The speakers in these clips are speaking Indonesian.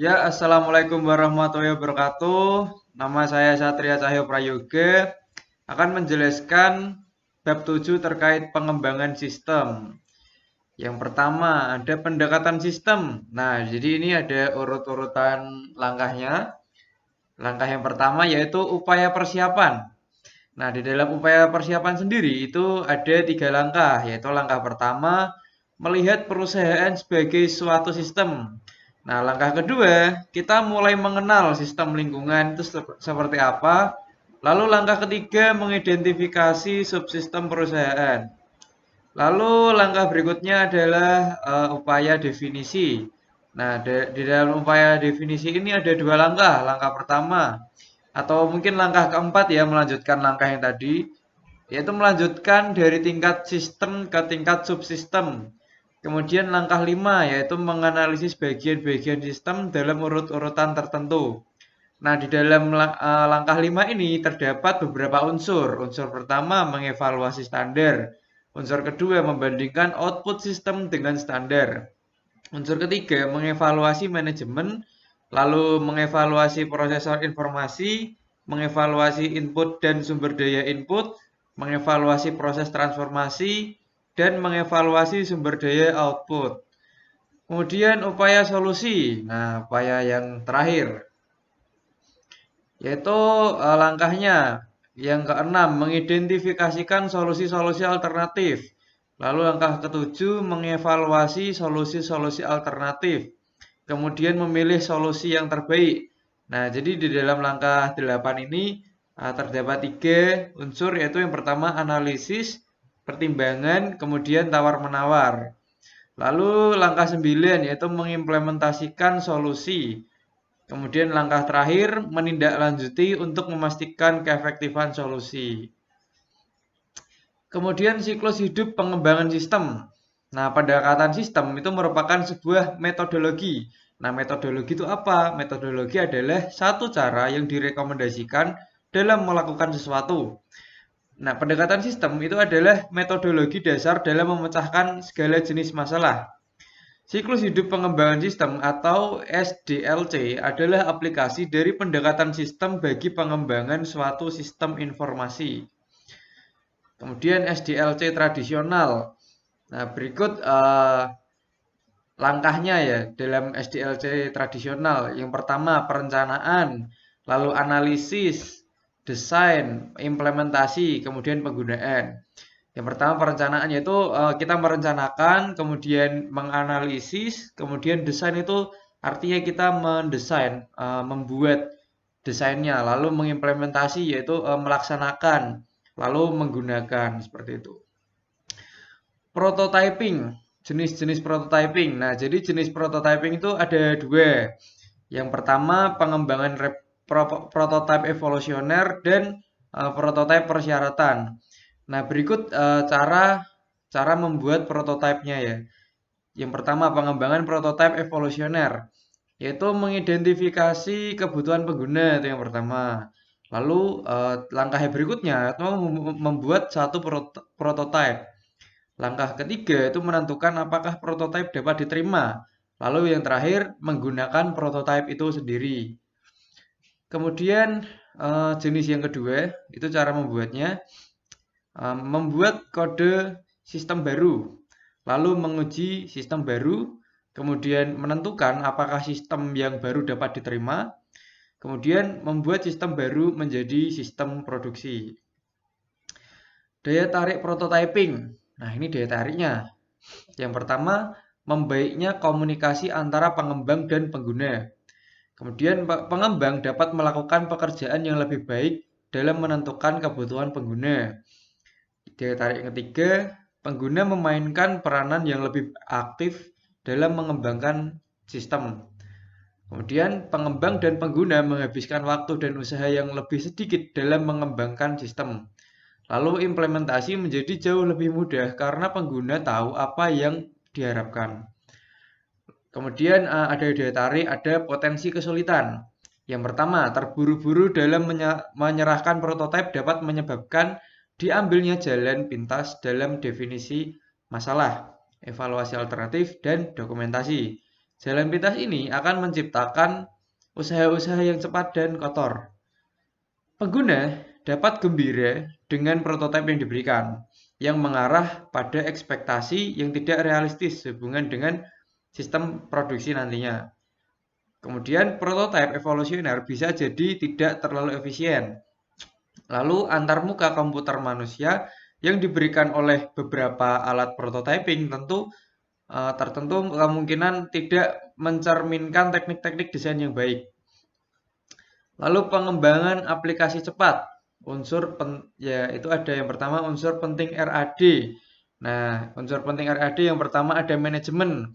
Ya, Assalamualaikum warahmatullahi wabarakatuh. Nama saya Satria Cahyo Prayoga, akan menjelaskan bab 7 terkait pengembangan sistem. Yang pertama, ada pendekatan sistem. Nah, jadi ini ada urut-urutan langkahnya. Langkah yang pertama yaitu upaya persiapan. Nah, di dalam upaya persiapan sendiri itu ada 3 langkah, yaitu langkah pertama, melihat perusahaan sebagai suatu sistem. Nah, langkah kedua, kita mulai mengenal sistem lingkungan itu seperti apa. Lalu langkah ketiga, mengidentifikasi subsistem perusahaan. Lalu langkah berikutnya adalah upaya definisi. Nah, di dalam upaya definisi ini ada 2 langkah. Langkah pertama, atau mungkin langkah keempat ya, melanjutkan langkah yang tadi, yaitu melanjutkan dari tingkat sistem ke tingkat subsistem. Kemudian langkah 5 yaitu menganalisis bagian-bagian sistem dalam urut-urutan tertentu. Nah, di dalam langkah 5 ini terdapat beberapa unsur. Unsur pertama mengevaluasi standar. Unsur kedua membandingkan output sistem dengan standar. Unsur ketiga mengevaluasi manajemen, lalu mengevaluasi prosesor informasi, mengevaluasi input dan sumber daya input, mengevaluasi proses transformasi, dan mengevaluasi sumber daya output. Kemudian upaya solusi. Nah, upaya yang terakhir yaitu langkahnya yang keenam mengidentifikasikan solusi-solusi alternatif. Lalu langkah ketujuh mengevaluasi solusi-solusi alternatif. Kemudian memilih solusi yang terbaik. Nah, jadi di dalam langkah 8 ini terdapat 3 unsur, yaitu yang pertama analisis, pertimbangan, kemudian tawar-menawar. Lalu langkah 9 yaitu mengimplementasikan solusi. Kemudian langkah terakhir menindaklanjuti untuk memastikan keefektifan solusi. Kemudian siklus hidup pengembangan sistem. Nah, pendekatan sistem itu merupakan sebuah metodologi. Nah, metodologi itu apa? Metodologi adalah satu cara yang direkomendasikan dalam melakukan sesuatu. Nah, pendekatan sistem itu adalah metodologi dasar dalam memecahkan segala jenis masalah. Siklus hidup pengembangan sistem atau SDLC adalah aplikasi dari pendekatan sistem bagi pengembangan suatu sistem informasi. Kemudian SDLC tradisional. Nah, berikut langkahnya ya dalam SDLC tradisional. Yang pertama perencanaan, lalu analisis, desain, implementasi, kemudian penggunaan. Yang pertama perencanaan yaitu kita merencanakan, kemudian menganalisis, kemudian desain itu artinya kita mendesain, membuat desainnya, lalu mengimplementasi yaitu melaksanakan, lalu menggunakan seperti itu. Prototyping, jenis-jenis prototyping. Nah, jadi jenis prototyping itu ada 2. Yang pertama pengembangan prototype evolusioner dan prototype persyaratan. Nah, berikut cara membuat prototipenya ya. Yang pertama, pengembangan prototipe evolusioner, yaitu mengidentifikasi kebutuhan pengguna itu yang pertama. Lalu langkah berikutnya itu membuat satu prototipe. Langkah ketiga itu menentukan apakah prototipe dapat diterima. Lalu yang terakhir menggunakan prototipe itu sendiri. Kemudian jenis yang kedua itu cara membuatnya. Membuat kode sistem baru, lalu menguji sistem baru, kemudian menentukan apakah sistem yang baru dapat diterima, kemudian membuat sistem baru menjadi sistem produksi. Daya tarik prototyping. Nah, ini daya tariknya. Yang pertama, membaiknya komunikasi antara pengembang dan pengguna. Kemudian pengembang dapat melakukan pekerjaan yang lebih baik dalam menentukan kebutuhan pengguna. Daya tarik yang ketiga, pengguna memainkan peranan yang lebih aktif dalam mengembangkan sistem. Kemudian pengembang dan pengguna menghabiskan waktu dan usaha yang lebih sedikit dalam mengembangkan sistem. Lalu implementasi menjadi jauh lebih mudah karena pengguna tahu apa yang diharapkan. Kemudian ada daya tarik, ada potensi kesulitan. Yang pertama, terburu-buru dalam menyerahkan prototipe dapat menyebabkan diambilnya jalan pintas dalam definisi masalah, evaluasi alternatif, dan dokumentasi. Jalan pintas ini akan menciptakan usaha-usaha yang cepat dan kotor. Pengguna dapat gembira dengan prototipe yang diberikan, yang mengarah pada ekspektasi yang tidak realistis sehubungan dengan sistem produksi nantinya. Kemudian prototipe evolusioner bisa jadi tidak terlalu efisien. Lalu antarmuka komputer manusia yang diberikan oleh beberapa alat prototyping tertentu kemungkinan tidak mencerminkan teknik-teknik desain yang baik. Lalu pengembangan aplikasi cepat. Itu ada yang pertama unsur penting RAD. Nah, unsur penting RAD yang pertama ada manajemen.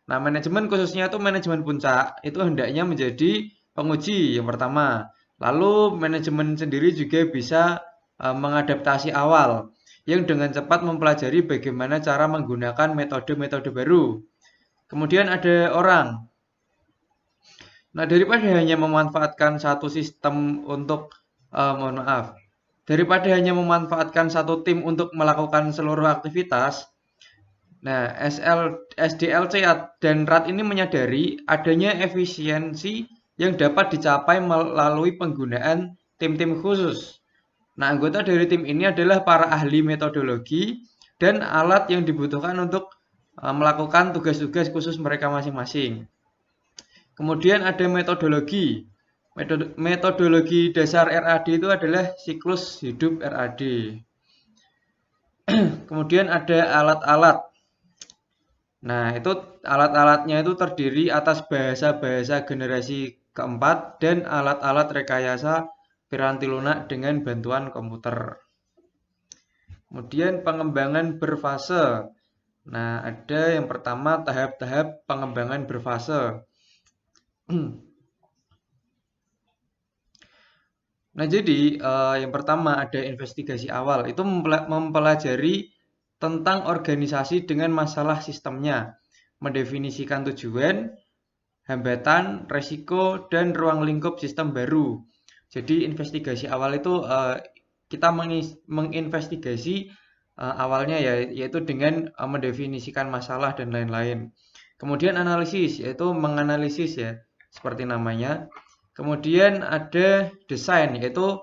Nah, manajemen khususnya itu manajemen puncak itu hendaknya menjadi penguji yang pertama. Lalu manajemen sendiri juga bisa mengadaptasi awal yang dengan cepat mempelajari bagaimana cara menggunakan metode-metode baru. Kemudian ada orang. Nah, daripada hanya memanfaatkan satu sistem daripada hanya memanfaatkan satu tim untuk melakukan seluruh aktivitas, nah SDLC dan RAD ini menyadari adanya efisiensi yang dapat dicapai melalui penggunaan tim-tim khusus. Nah, anggota dari tim ini adalah para ahli metodologi dan alat yang dibutuhkan untuk melakukan tugas-tugas khusus mereka masing-masing. Kemudian ada metodologi. Metodologi dasar RAD itu adalah siklus hidup RAD. Kemudian ada alat-alat. Nah, itu alat-alatnya itu terdiri atas bahasa-bahasa generasi keempat dan alat-alat rekayasa piranti lunak dengan bantuan komputer. Kemudian pengembangan berfase. Nah, ada yang pertama tahap-tahap pengembangan berfase. Nah, jadi yang pertama ada investigasi awal. Itu mempelajari tentang organisasi dengan masalah sistemnya, mendefinisikan tujuan, hambatan, resiko, dan ruang lingkup sistem baru. Jadi investigasi awal itu kita menginvestigasi awalnya yaitu dengan mendefinisikan masalah dan lain-lain. Kemudian analisis, yaitu menganalisis ya, seperti namanya. Kemudian ada desain, yaitu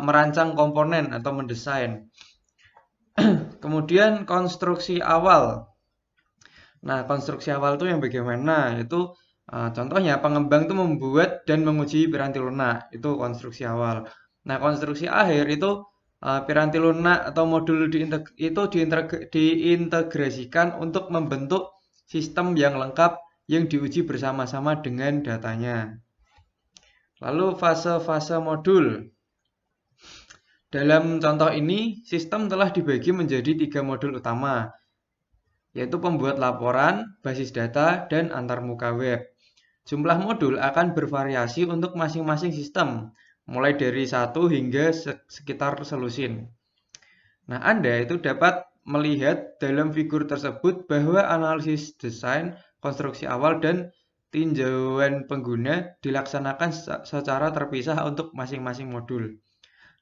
merancang komponen atau mendesain. Kemudian konstruksi awal. Nah, konstruksi awal itu yang bagaimana? Itu contohnya pengembang itu membuat dan menguji piranti lunak, itu konstruksi awal. Nah, konstruksi akhir itu piranti lunak atau modul diintegrasikan untuk membentuk sistem yang lengkap yang diuji bersama-sama dengan datanya. Lalu fase-fase modul. Dalam contoh ini, sistem telah dibagi menjadi 3 modul utama, yaitu pembuat laporan, basis data, dan antarmuka web. Jumlah modul akan bervariasi untuk masing-masing sistem, mulai dari 1 hingga sekitar selusin. Nah, Anda itu dapat melihat dalam figur tersebut bahwa analisis desain, konstruksi awal, dan tinjauan pengguna dilaksanakan secara terpisah untuk masing-masing modul.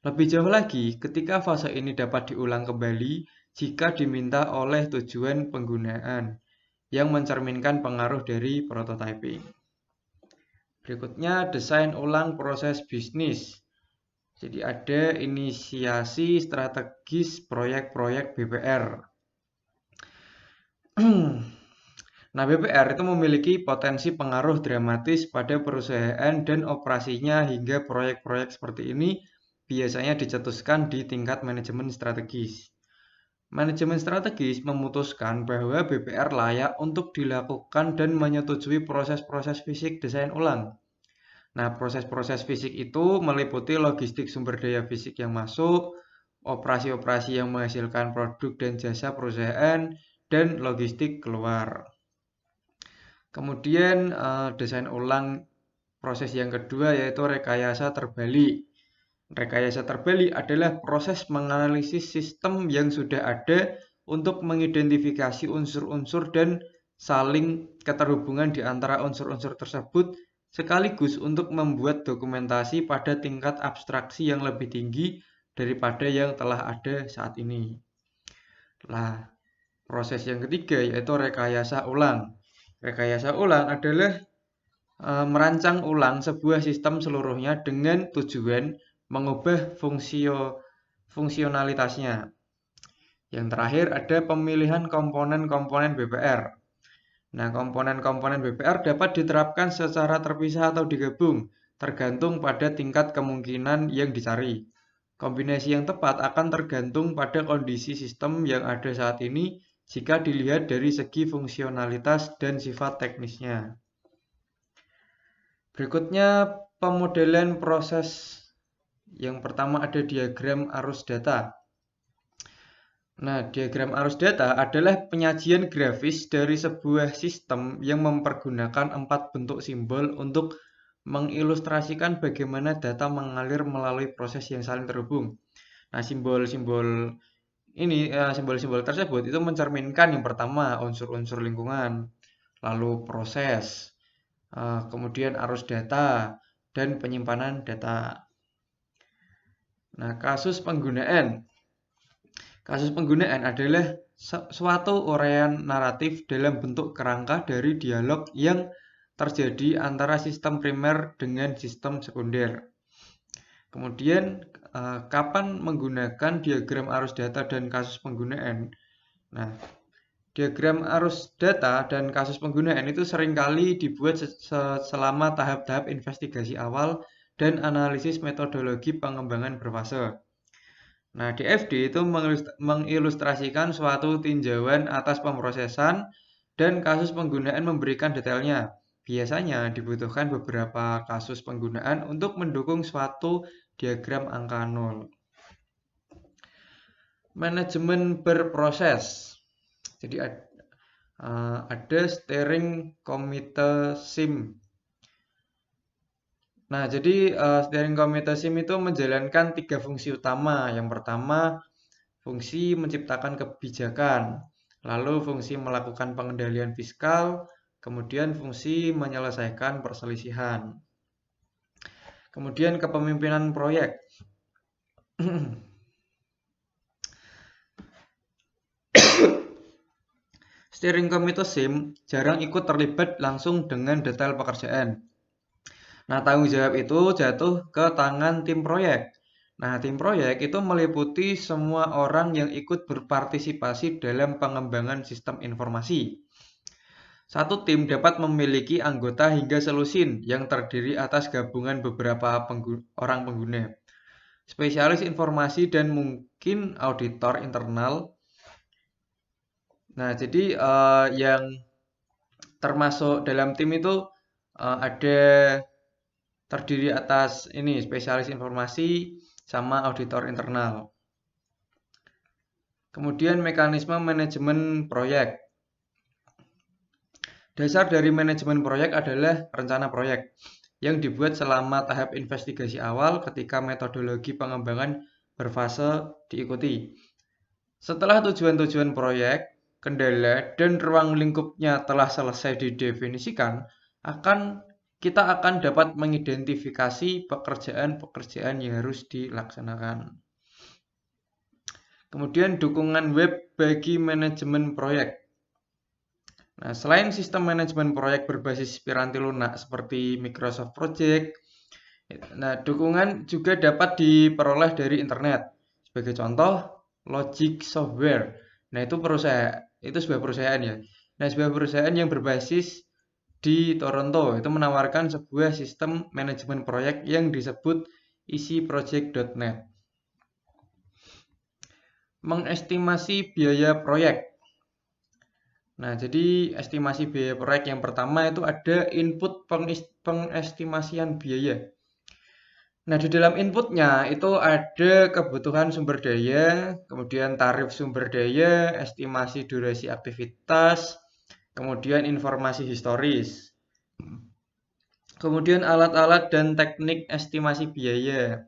Lebih jauh lagi, ketika fase ini dapat diulang kembali jika diminta oleh tujuan penggunaan yang mencerminkan pengaruh dari prototyping. Berikutnya, desain ulang proses bisnis. Jadi ada inisiasi strategis proyek-proyek BPR. Nah, BPR itu memiliki potensi pengaruh dramatis pada perusahaan dan operasinya hingga proyek-proyek seperti ini biasanya dicetuskan di tingkat manajemen strategis. Manajemen strategis memutuskan bahwa BPR layak untuk dilakukan dan menyetujui proses-proses fisik desain ulang. Nah, proses-proses fisik itu meliputi logistik sumber daya fisik yang masuk, operasi-operasi yang menghasilkan produk dan jasa perusahaan, dan logistik keluar. Kemudian desain ulang proses yang kedua yaitu rekayasa terbalik. Rekayasa terbalik adalah proses menganalisis sistem yang sudah ada untuk mengidentifikasi unsur-unsur dan saling keterhubungan di antara unsur-unsur tersebut sekaligus untuk membuat dokumentasi pada tingkat abstraksi yang lebih tinggi daripada yang telah ada saat ini. Nah, proses yang ketiga yaitu rekayasa ulang. Rekayasa ulang adalah merancang ulang sebuah sistem seluruhnya dengan tujuan mengubah fungsionalitasnya. Yang terakhir ada pemilihan komponen-komponen BPR. Nah, komponen-komponen BPR dapat diterapkan secara terpisah atau digabung, tergantung pada tingkat kemungkinan yang dicari. Kombinasi yang tepat akan tergantung pada kondisi sistem yang ada saat ini jika dilihat dari segi fungsionalitas dan sifat teknisnya. Berikutnya pemodelan proses. Yang pertama ada diagram arus data. Nah, diagram arus data adalah penyajian grafis dari sebuah sistem yang mempergunakan 4 bentuk simbol untuk mengilustrasikan bagaimana data mengalir melalui proses yang saling terhubung. Nah, simbol-simbol tersebut itu mencerminkan yang pertama unsur-unsur lingkungan, lalu proses, kemudian arus data, dan penyimpanan data. Nah, kasus penggunaan. Kasus penggunaan adalah suatu uraian naratif dalam bentuk kerangka dari dialog yang terjadi antara sistem primer dengan sistem sekunder. Kemudian, kapan menggunakan diagram arus data dan kasus penggunaan? Nah, diagram arus data dan kasus penggunaan itu seringkali dibuat selama tahap-tahap investigasi awal dan analisis metodologi pengembangan berfase. Nah, DFD itu mengilustrasikan suatu tinjauan atas pemrosesan dan kasus penggunaan memberikan detailnya. Biasanya dibutuhkan beberapa kasus penggunaan untuk mendukung suatu diagram angka 0. Manajemen berproses. Jadi ada steering committee SIM. Nah, jadi steering committee SIM itu menjalankan 3 fungsi utama. Yang pertama, fungsi menciptakan kebijakan, lalu fungsi melakukan pengendalian fiskal, kemudian fungsi menyelesaikan perselisihan. Kemudian kepemimpinan proyek. Steering committee SIM jarang ikut terlibat langsung dengan detail pekerjaan. Nah, tanggung jawab itu jatuh ke tangan tim proyek. Nah, tim proyek itu meliputi semua orang yang ikut berpartisipasi dalam pengembangan sistem informasi. Satu tim dapat memiliki anggota hingga selusin yang terdiri atas gabungan beberapa orang pengguna, spesialis informasi, dan mungkin auditor internal. Nah, jadi yang termasuk dalam tim itu ada terdiri atas ini spesialis informasi sama auditor internal. Kemudian mekanisme manajemen proyek. Dasar dari manajemen proyek adalah rencana proyek yang dibuat selama tahap investigasi awal ketika metodologi pengembangan berfase diikuti. Setelah tujuan-tujuan proyek, kendala, dan ruang lingkupnya telah selesai didefinisikan, kita akan dapat mengidentifikasi pekerjaan-pekerjaan yang harus dilaksanakan. Kemudian dukungan web bagi manajemen proyek. Nah, selain sistem manajemen proyek berbasis Piranti lunak seperti Microsoft Project, nah, dukungan juga dapat diperoleh dari internet. Sebagai contoh, Logic Software. Nah, itu sebuah perusahaan ya. Nah, sebuah perusahaan yang berbasis di Toronto itu menawarkan sebuah sistem manajemen proyek yang disebut easyproject.net. Mengestimasi biaya proyek. Nah, jadi estimasi biaya proyek yang pertama itu ada input pengestimasian biaya. Nah, di dalam inputnya itu ada kebutuhan sumber daya, kemudian tarif sumber daya, estimasi durasi aktivitas, kemudian informasi historis. Kemudian alat-alat dan teknik estimasi biaya.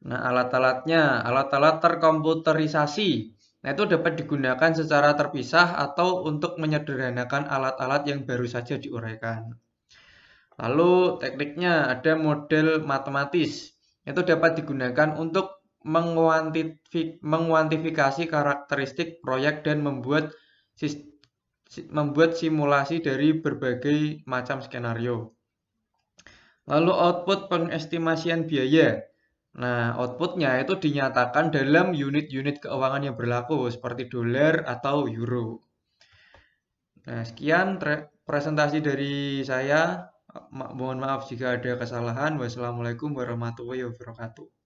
Nah, alat-alat terkomputerisasi. Nah, itu dapat digunakan secara terpisah atau untuk menyederhanakan alat-alat yang baru saja diuraikan. Lalu tekniknya ada model matematis. Itu dapat digunakan untuk menguantifikasi karakteristik proyek dan membuat membuat simulasi dari berbagai macam skenario. Lalu output pengestimasian biaya. Nah, outputnya itu dinyatakan dalam unit-unit keuangan yang berlaku seperti dolar atau euro. Nah, sekian presentasi dari saya. Mohon maaf jika ada kesalahan. Wassalamualaikum warahmatullahi wabarakatuh.